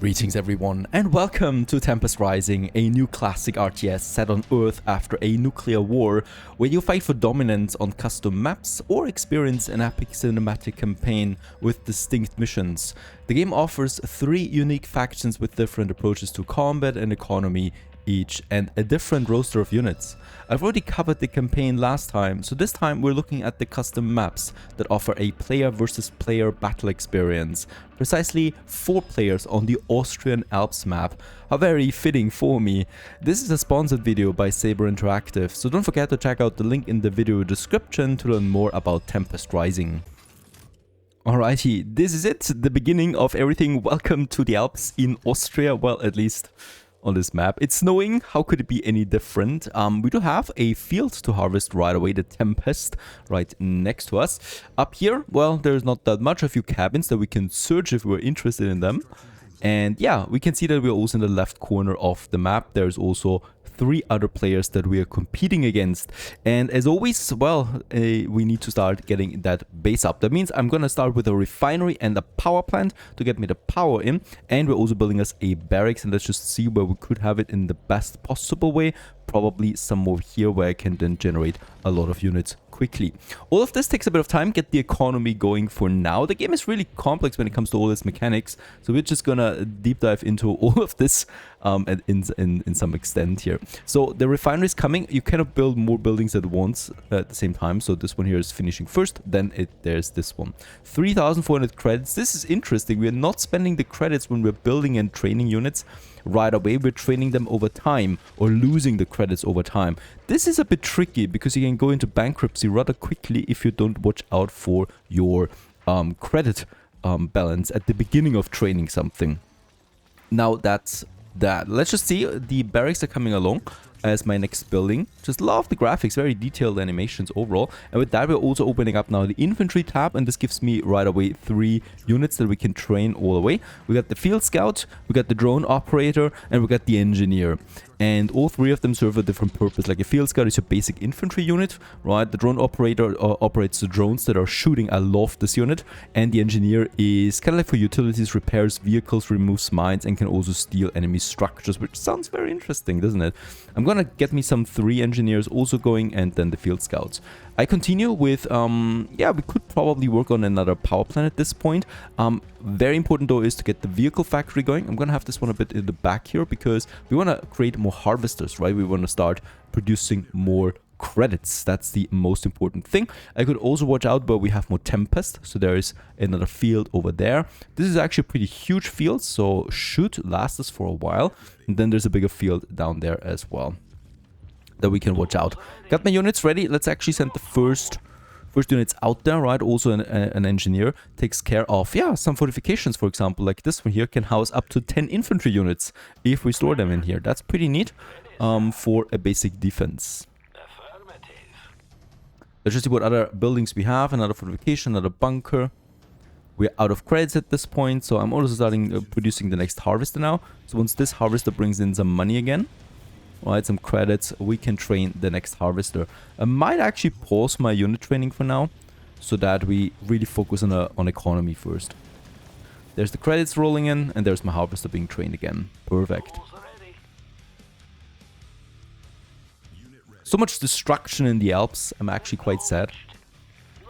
Greetings everyone and welcome to Tempest Rising, a new classic RTS set on Earth after a nuclear war, where you fight for dominance on custom maps or experience an epic cinematic campaign with distinct missions. The game offers 3 unique factions with different approaches to combat and economy each, and a different roster of units. I've already covered the campaign last time, so this time we're looking at the custom maps that offer a player versus player battle experience. Precisely 4 players on the Austrian Alps map. How very fitting for me. This is a sponsored video by Saber Interactive, so don't forget to check out the link in the video description to learn more about Tempest Rising. Alrighty, this is it, the beginning of everything. Welcome to the Alps in Austria, well, at least on this map. It's snowing, how could it be any different? We do have a field to harvest right away, the Tempest, right next to us. Up here, well, there's not that much, a few cabins that we can search if we're interested in them. And yeah, we can see that we're also in the left corner of the map. There's also 3 other players that we are competing against. And as always, well, we need to start getting that base up. That means I'm gonna start with a refinery and a power plant to get me the power in. And we're also building us a barracks, and let's just see where we could have it in the best possible way. Probably somewhere here where I can then generate a lot of units quickly. All of this takes a bit of time, get the economy going for now. The game is really complex when it comes to all its mechanics, so we're just gonna deep dive into all of this in some extent here. So the refinery is coming. You cannot build more buildings at once at the same time, so this one here is finishing first, then there's this one. 3,400 credits. This is interesting. We're not spending the credits when we're building and training units right away. We're training them over time or losing the credits over time. This is a bit tricky because you can go into bankruptcy rather quickly if you don't watch out for your credit balance at the beginning of training something. Now that's that. Let's just see, the barracks are coming along as my next building. Just love the graphics, very detailed animations overall. And with that, we're also opening up now the infantry tab, and this gives me right away 3 units that we can train all the way. We got the field scout, we got the drone operator, and we got the engineer. And all 3 of them serve a different purpose. Like a field scout is your basic infantry unit, right? The drone operator operates the drones that are shooting. I love this unit. And the engineer is kind of like for utilities, repairs vehicles, removes mines, and can also steal enemy structures, which sounds very interesting, doesn't it? I'm gonna get me some 3 engineers also going, and then the field scouts. I continue with, yeah, we could probably work on another power plant at this point. Very important though is to get the vehicle factory going. I'm gonna have this one a bit in the back here because we want to create more harvesters, right? We want to start producing more credits. That's the most important thing. I could also watch out where we have more Tempest, so there is another field over there. This is actually a pretty huge field, so should last us for a while. And then there's a bigger field down there as well that we can watch out. Got my units ready. Let's actually send the first units out there, right? Also an engineer takes care of, yeah, some fortifications, for example, like this one here can house up to 10 infantry units if we store them in here. That's pretty neat for a basic defense. Let's just see what other buildings we have. Another fortification, another bunker. We're out of credits at this point, so I'm also starting producing the next harvester now. So once this harvester brings in some money again, right, some credits, we can train the next harvester. I might actually pause my unit training for now, so that we really focus on economy first. There's the credits rolling in, and there's my harvester being trained again. Perfect. So much destruction in the Alps, I'm actually quite sad.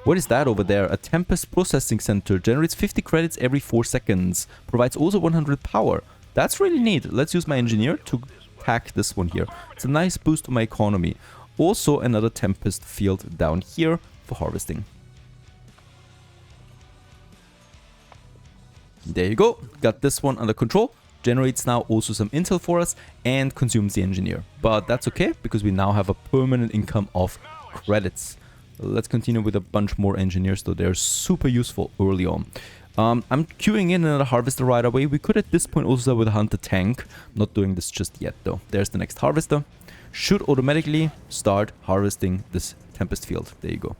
What is that over there? A Tempest processing center, generates 50 credits every 4 seconds, provides also 100 power. That's really neat. Let's use my engineer to hack this one here. It's a nice boost to my economy. Also another Tempest field down here for harvesting. There you go. Got this one under control. Generates now also some intel for us and consumes the engineer. But that's okay because we now have a permanent income of credits. Let's continue with a bunch more engineers though. They're super useful early on. I'm queuing in another harvester right away. We could at this point also start with a hunter tank. Not doing this just yet though. There's the next harvester. Should automatically start harvesting this Tempest field. There you go.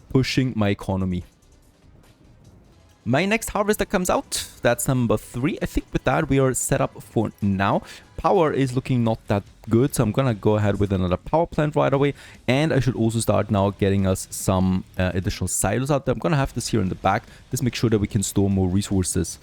Pushing my economy. My next harvester comes out. That's number 3. I think with that we are set up for now. Power is looking not that good, so I'm gonna go ahead with another power plant right away. And I should also start now getting us some additional silos out there. I'm gonna have this here in the back. This makes sure that we can store more resources.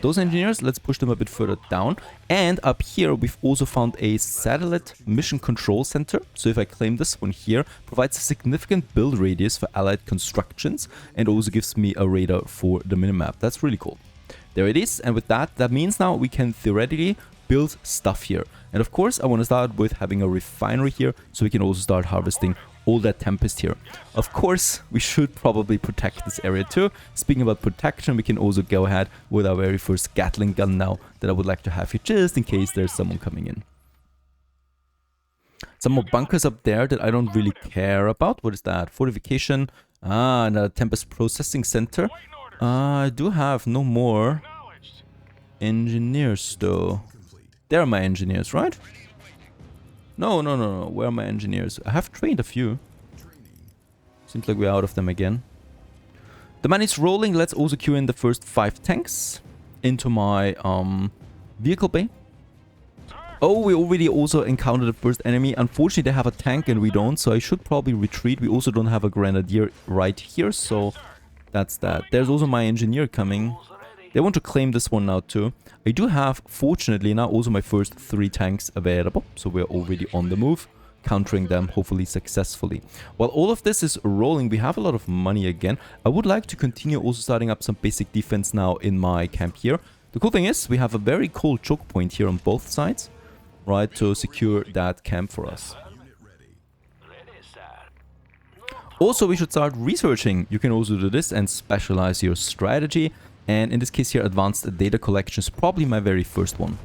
those engineers, let's push them a bit further down. And up here, we've also found a satellite mission control center. So if I claim this one here, provides a significant build radius for allied constructions and also gives me a radar for the minimap. That's really cool. There it is. And with that, that means now we can theoretically build stuff here. And of course, I want to start with having a refinery here so we can also start harvesting all that Tempest here. Of course, we should probably protect this area too. Speaking about protection, we can also go ahead with our very first Gatling gun now that I would like to have here just in case there's someone coming in. Some more bunkers up there that I don't really care about. What is that? Fortification. Ah, another Tempest processing center. I do have no more engineers though. There are my engineers, right? No. Where are my engineers? I have trained a few. Seems like we're out of them again. The money's rolling. Let's also queue in the first 5 tanks into my vehicle bay. Oh, we already also encountered the first enemy. Unfortunately, they have a tank and we don't, so I should probably retreat. We also don't have a grenadier right here, so that's that. There's also my engineer coming. They want to claim this one now too. I do have, fortunately, now also my first 3 tanks available. So we're already on the move, countering them hopefully successfully. While all of this is rolling, we have a lot of money again. I would like to continue also starting up some basic defense now in my camp here. The cool thing is we have a very cool choke point here on both sides, right, to secure that camp for us. Also, we should start researching. You can also do this and specialize your strategy. And in this case here, advanced data collection is probably my very first one.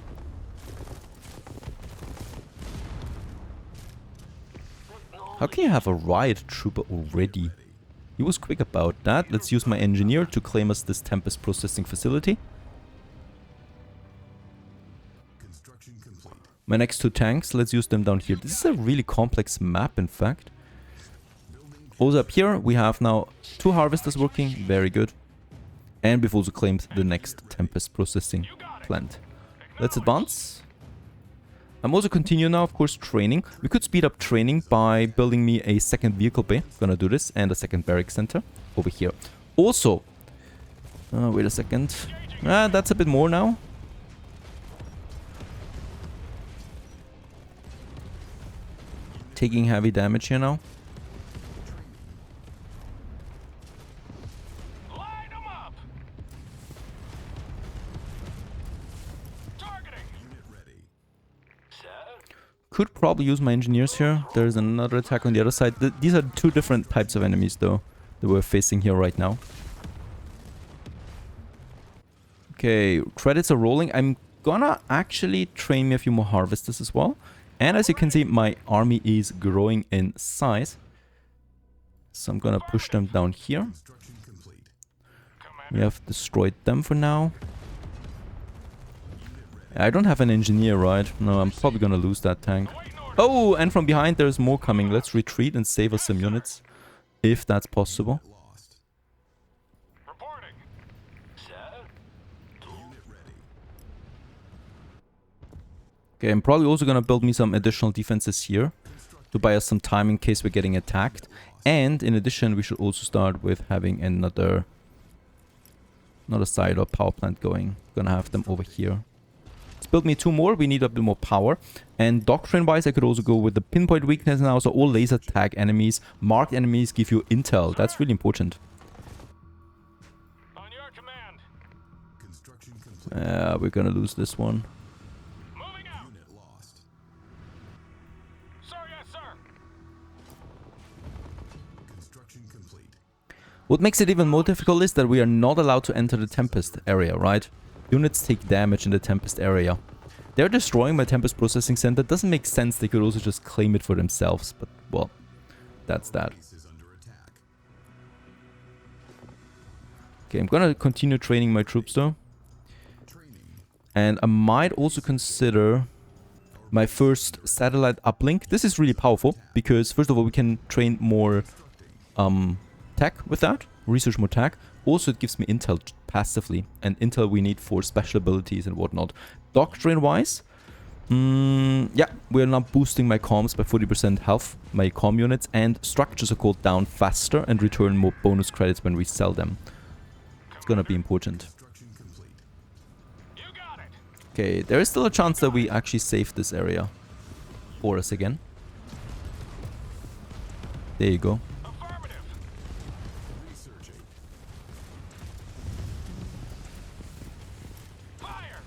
How can you have a riot trooper already? He was quick about that. Let's use my engineer to claim us this Tempest processing facility. My next 2 tanks, let's use them down here. This is a really complex map, in fact. Also up here, we have now 2 harvesters working. Very good. And we've also claimed the next Tempest processing plant. Let's advance. I'm also continuing now, of course, training. We could speed up training by building me a second vehicle bay. Gonna do this. And a second barrack center over here. Also, wait a second. That's a bit more now. Taking heavy damage here now. Could probably use my engineers here. There's another attack on the other side. These are 2 different types of enemies though that we're facing here right now. Okay, credits are rolling. I'm gonna actually train me a few more harvesters as well. And as you can see, my army is growing in size. So I'm gonna push them down here. We have destroyed them for now. I don't have an engineer, right? No, I'm probably gonna lose that tank. Oh, and from behind there's more coming. Let's retreat and save us some units, if that's possible. Okay, I'm probably also gonna build me some additional defenses here to buy us some time in case we're getting attacked. And in addition, we should also start with having another side or power plant going. Gonna have them over here. Let's build me 2 more. We need a bit more power. And doctrine wise, I could also go with the pinpoint weakness now. So all laser tag enemies, marked enemies give you intel. That's really important. On your command. Construction complete. We're gonna lose this one. Moving out. Unit lost. Sir, yes, sir. Construction complete. What makes it even more difficult is that we are not allowed to enter the Tempest area, right? Units take damage in the Tempest area. They're destroying my Tempest processing center. Doesn't make sense. They could also just claim it for themselves. But, well, that's that. Okay, I'm gonna continue training my troops though. And I might also consider my first satellite uplink. This is really powerful because, first of all, we can train more tech with that. Research more tech. Also, it gives me intel passively, and intel we need for special abilities and whatnot. Doctrine-wise, yeah, we're now boosting my comms by 40% health, my comm units, and structures are called down faster and return more bonus credits when we sell them. It's gonna be important. Okay, there is still a chance that we actually save this area for us again. There you go. Affirmative. Fire.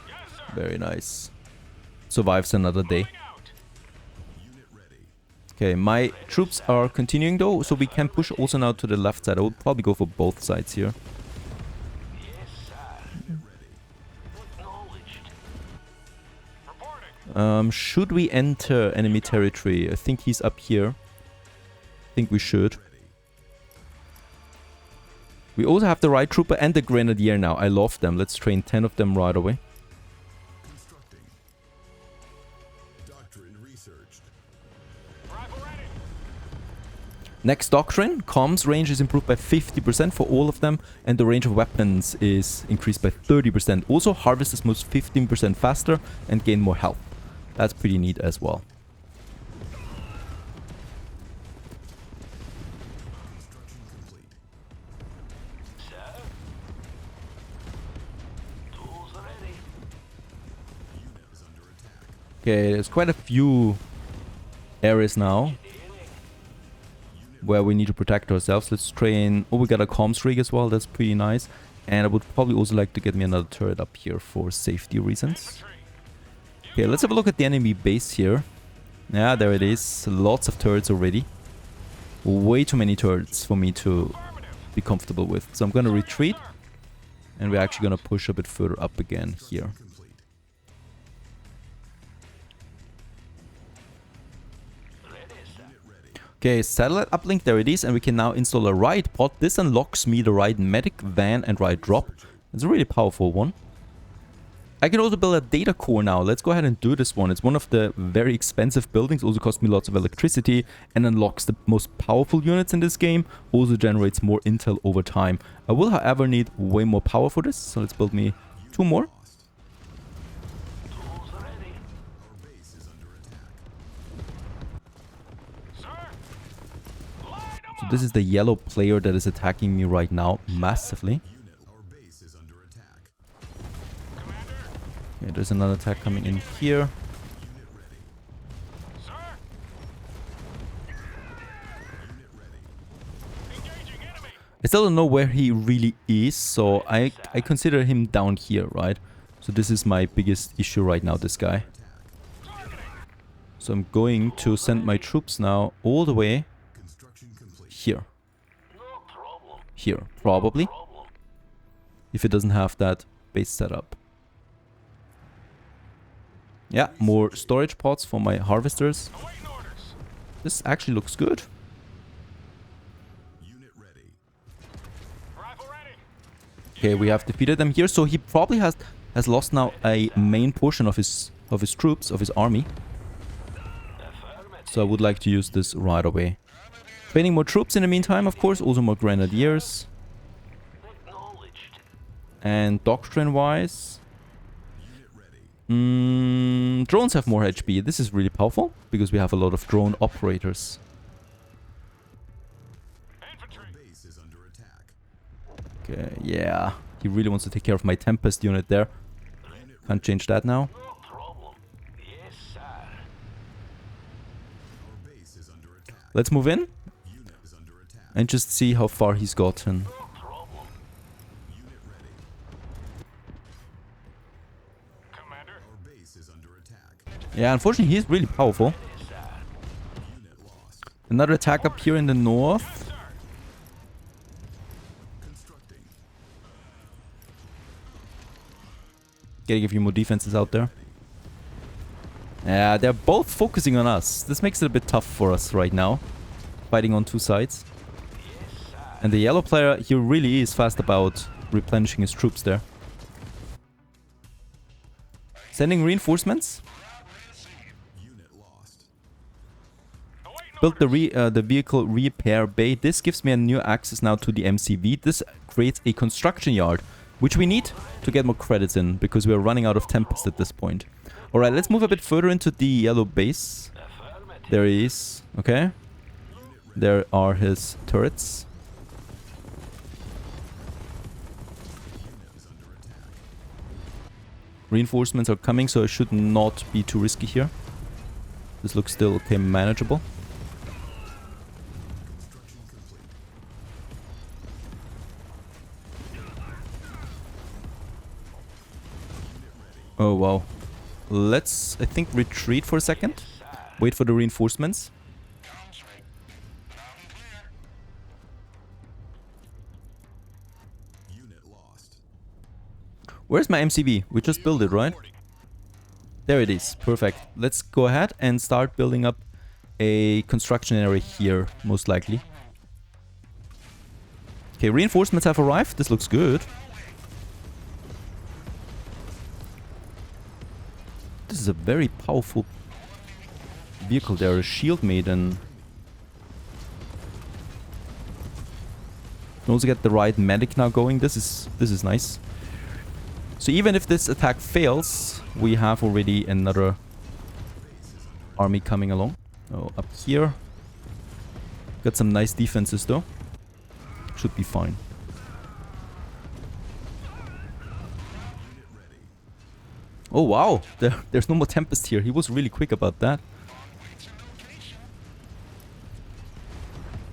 Yes, sir. Very nice. Survives another day. Moving out. Okay, my troops are continuing though, so we can push also now to the left side. I would probably go for both sides here. Yes, sir. Acknowledged. Reporting. Should we enter enemy territory? I think he's up here. I think we should. We also have the right trooper and the grenadier now. I love them. Let's train 10 of them right away. Rifle ready. Next doctrine, comms range is improved by 50% for all of them, and the range of weapons is increased by 30%. Also, harvest is moved 15% faster and gain more health. That's pretty neat as well. Sir. Tools ready. Okay, there's quite a few areas now where we need to protect ourselves. Let's train... Oh, we got a comms rig as well. That's pretty nice. And I would probably also like to get me another turret up here for safety reasons. Okay, let's have a look at the enemy base here. Yeah, there it is. Lots of turrets already. Way too many turrets for me to be comfortable with. So I'm going to retreat. And we're actually going to push a bit further up again here. Okay, satellite uplink, there it is, and we can now install a riot pod. This unlocks me the riot medic, van, and riot drop. It's a really powerful one. I can also build a data core now. Let's go ahead and do this one. It's one of the very expensive buildings, also costs me lots of electricity, and unlocks the most powerful units in this game. Also generates more intel over time. I will, however, need way more power for this, so let's build me 2 more. Tools ready. Sir. Light 'em So up. this is the yellow player that is attacking me right now, massively. Commander. Okay, there's another attack coming in here. Sir. Engaging enemy. I still don't know where he really is, so I consider him down here, right? So this is my biggest issue right now, this guy. Targeting. So I'm going to send my troops now all the way here. No problem. Here, probably, Problem. if it doesn't have that base set up. Yeah, more storage pods for my harvesters. Awaiting orders. This actually looks good. Rifle ready. Okay, we have defeated them here, so he probably has lost now a main portion of his troops, of his army. Affirmative. So I would like to use this right away. Training more troops in the meantime, of course, also more grenadiers. Acknowledged. And doctrine-wise... drones have more HP. This is really powerful, because we have a lot of drone operators. Infantry. Okay, yeah. He really wants to take care of my Tempest unit there. Can't change that now. No problem. Yes, sir. Let's move in. And just see how far he's gotten. No problem. Commander. Yeah, unfortunately, he's really powerful. Yes, sir. Another attack up here in the north. Sir. Gotta give you more defenses out there. Yeah, they're both focusing on us. This makes it a bit tough for us right now. Fighting on 2 sides. Yes, sir. And the yellow player, he really is fast about replenishing his troops there. Sending reinforcements. Awaiting Built orders. the vehicle repair bay. This gives me a new access now to the MCV. This creates a construction yard, which we need to get more credits in, because we are running out of Tempest at this point. Alright, let's move a bit further into the yellow base. Affirmative. There he is. Okay. There are his turrets. Reinforcements are coming, so I should not be too risky here. This looks still okay, manageable. Oh wow. Let's, I think, retreat for a second. Wait for the reinforcements. Where's my MCV? We just built it, right? There it is. Perfect. Let's go ahead and start building up a construction area here, most likely. Okay, reinforcements have arrived. This looks good. This is a very powerful vehicle there, a shield maiden. Can also get the right medic now going. This is nice. So even if this attack fails, we have already another army coming along. Oh, up here. Got some nice defenses though. Should be fine. Oh wow, there's no more Tempest here. He was really quick about that.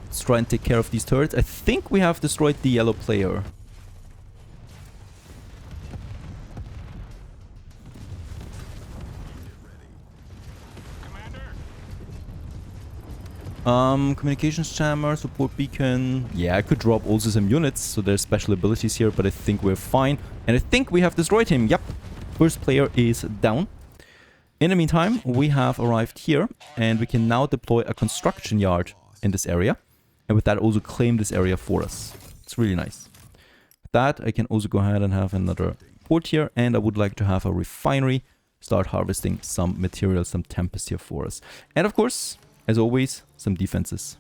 Let's try and take care of these turrets. I think we have destroyed the yellow player. Communications jammer, support beacon. Yeah, I could drop also some units, so there's special abilities here, but I think we're fine. And I think we have destroyed him. Yep. First player is down. In the meantime, we have arrived here, and we can now deploy a construction yard in this area. And with that, also claim this area for us. It's really nice. With that, I can also go ahead and have another port here, and I would like to have a refinery start harvesting some materials, some Tempest here for us. And of course, as always, some defenses.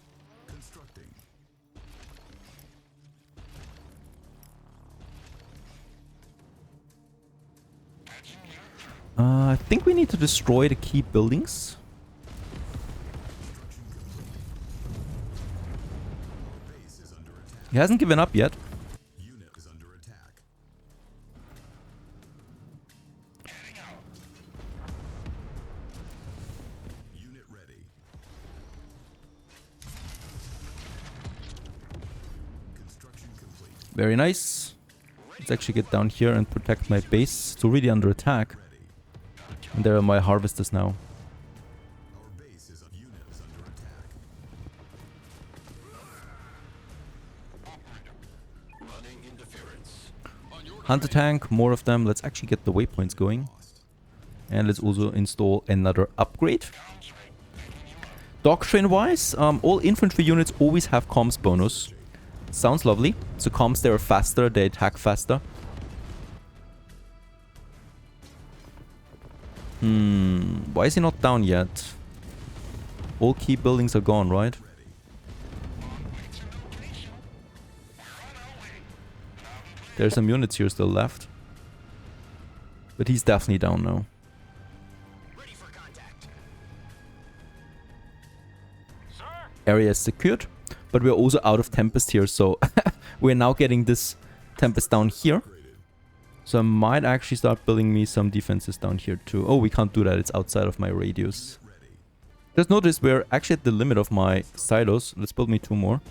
I think we need to destroy the key buildings. He hasn't given up yet. Very nice. Let's actually get down here and protect my base. It's already under attack. And there are my harvesters now. Hunter tank, more of them. Let's actually get the waypoints going. And let's also install another upgrade. Doctrine wise, all infantry units always have comms bonus. Sounds lovely. So comms, they are faster, they attack faster. Why is he not down yet? All key buildings are gone, right? There's some units here still left. But he's definitely down now. Area is secured. But we're also out of Tempest here, so we're now getting this Tempest down here. So I might actually start building me some defenses down here too. Oh, we can't do that. It's outside of my radius. Just notice we're actually at the limit of my silos. Let's build me 2 more,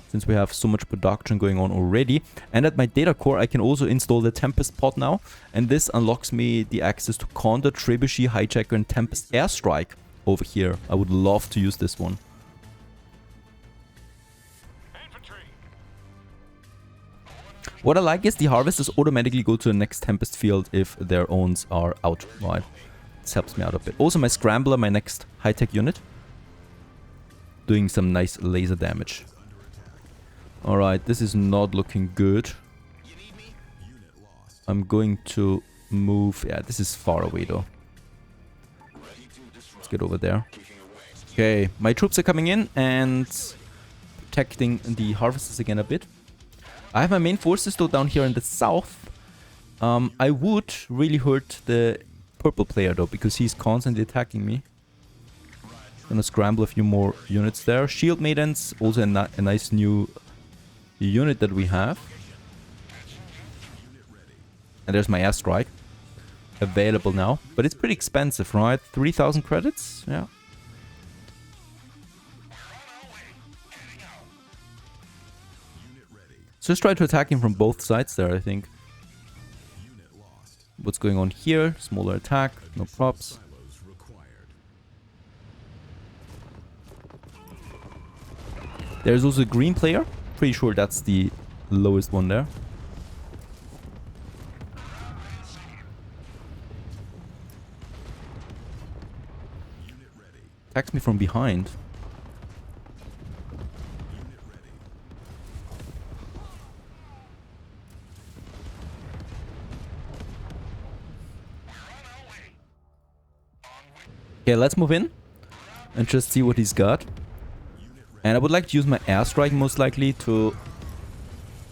since we have so much production going on already. And at my data core, I can also install the Tempest pod now. And this unlocks me the access to Condor, Trebuchet, Hijacker, and Tempest Airstrike over here. I would love to use this one. What I like is the harvesters automatically go to the next Tempest field if their owns are out. Right. This helps me out a bit. Also my Scrambler, my next high-tech unit, doing some nice laser damage. Alright, this is not looking good. I'm going to move... Yeah, this is far away though. Let's get over there. Okay, my troops are coming in and protecting the harvesters again a bit. I have my main forces though down here in the south. I would really hurt the purple player though, because he's constantly attacking me. Gonna scramble a few more units there. Shield maidens, also a nice new unit that we have. And there's my airstrike. available now. But it's pretty expensive, right? 3,000 credits? Yeah. So just try to attack him from both sides there, I think. What's going on here? Smaller attack, no props. There's also a green player. Pretty sure that's the lowest one there. Attacks me from behind. Okay, let's move in and just see what he's got. And I would like to use my airstrike most likely to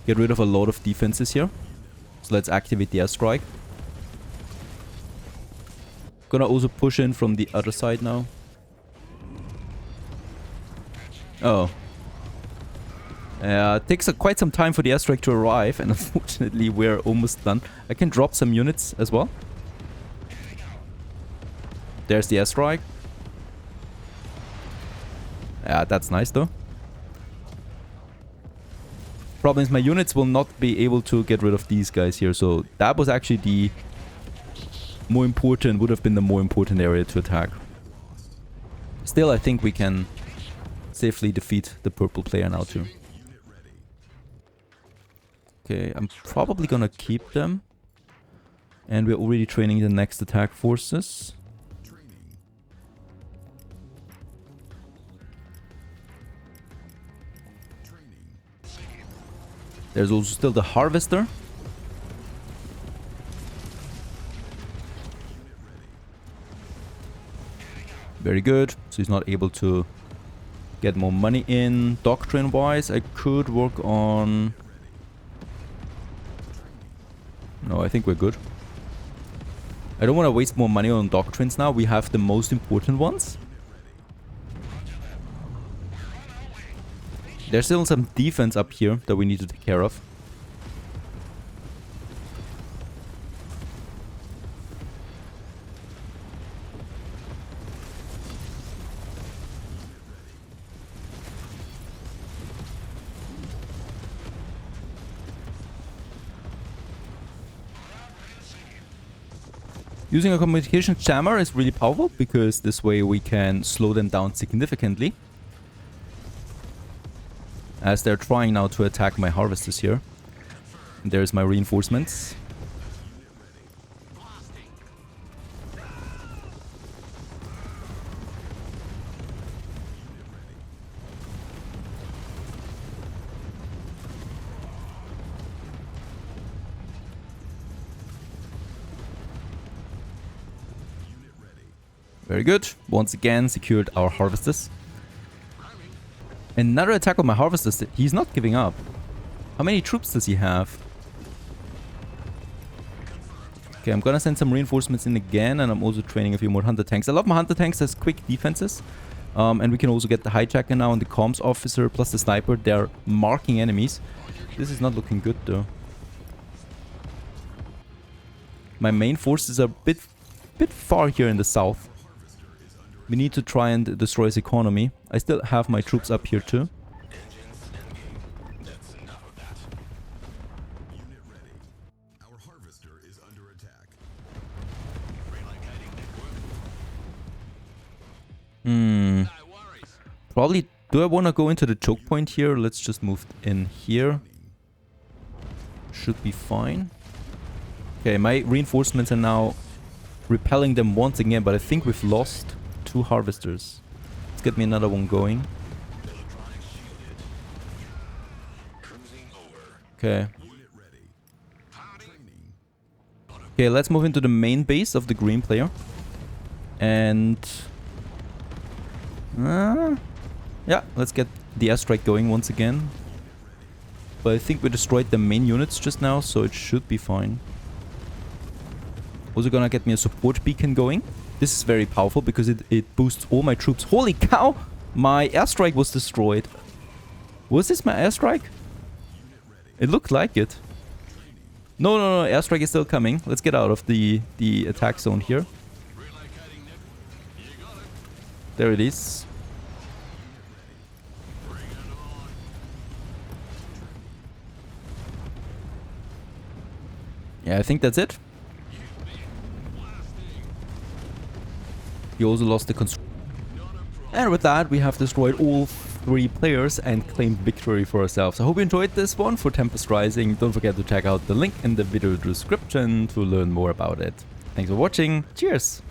get rid of a lot of defenses here. So let's activate the airstrike. Gonna also push in from the other side now. Oh. It takes quite some time for the airstrike to arrive, and unfortunately we're almost done. I can drop some units as well. There's the airstrike. Yeah, that's nice though. Problem is my units will not be able to get rid of these guys here, so that was actually the more important, would have been the more important area to attack. Still, I think we can safely defeat the purple player now too. Okay, I'm probably gonna keep them. And we're already training the next attack forces. There's also still the harvester. Very good. So he's not able to get more money in. Doctrine wise, I could work on... No, I think we're good. I don't want to waste more money on doctrines now. We have the most important ones. There's still some defense up here that we need to take care of. Using a communication jammer is really powerful because this way we can slow them down significantly. As they're trying now to attack my harvesters here. And there's my reinforcements. Very good. Once again secured our harvesters. Another attack on my harvesters. He's not giving up. How many troops does he have? Okay, I'm gonna send some reinforcements in again, and I'm also training a few more hunter tanks. I love my hunter tanks as quick defenses. And we can also get the hijacker now and the comms officer plus the sniper. They're marking enemies. This is not looking good though. My main forces are a bit far here in the south. We need to try and destroy his economy. I still have my troops up here too. Probably, do I want to go into the choke point here? Let's just move in here. Should be fine. Okay, my reinforcements are now repelling them once again, but I think we've lost 2 harvesters. Let's get me another one going. Okay. Okay, let's move into the main base of the green player. And... yeah, let's get the airstrike going once again. But I think we destroyed the main units just now, so it should be fine. Also gonna get me a support beacon going. This is very powerful because it boosts all my troops. Holy cow! My airstrike was destroyed. Was this my airstrike? It looked like it. No, no, no, airstrike is still coming. Let's get out of the attack zone here. There it is. Yeah, I think that's it. He also lost the construction. And with that, we have destroyed all 3 players and claimed victory for ourselves. I hope you enjoyed this one for Tempest Rising. Don't forget to check out the link in the video description to learn more about it. Thanks for watching. Cheers!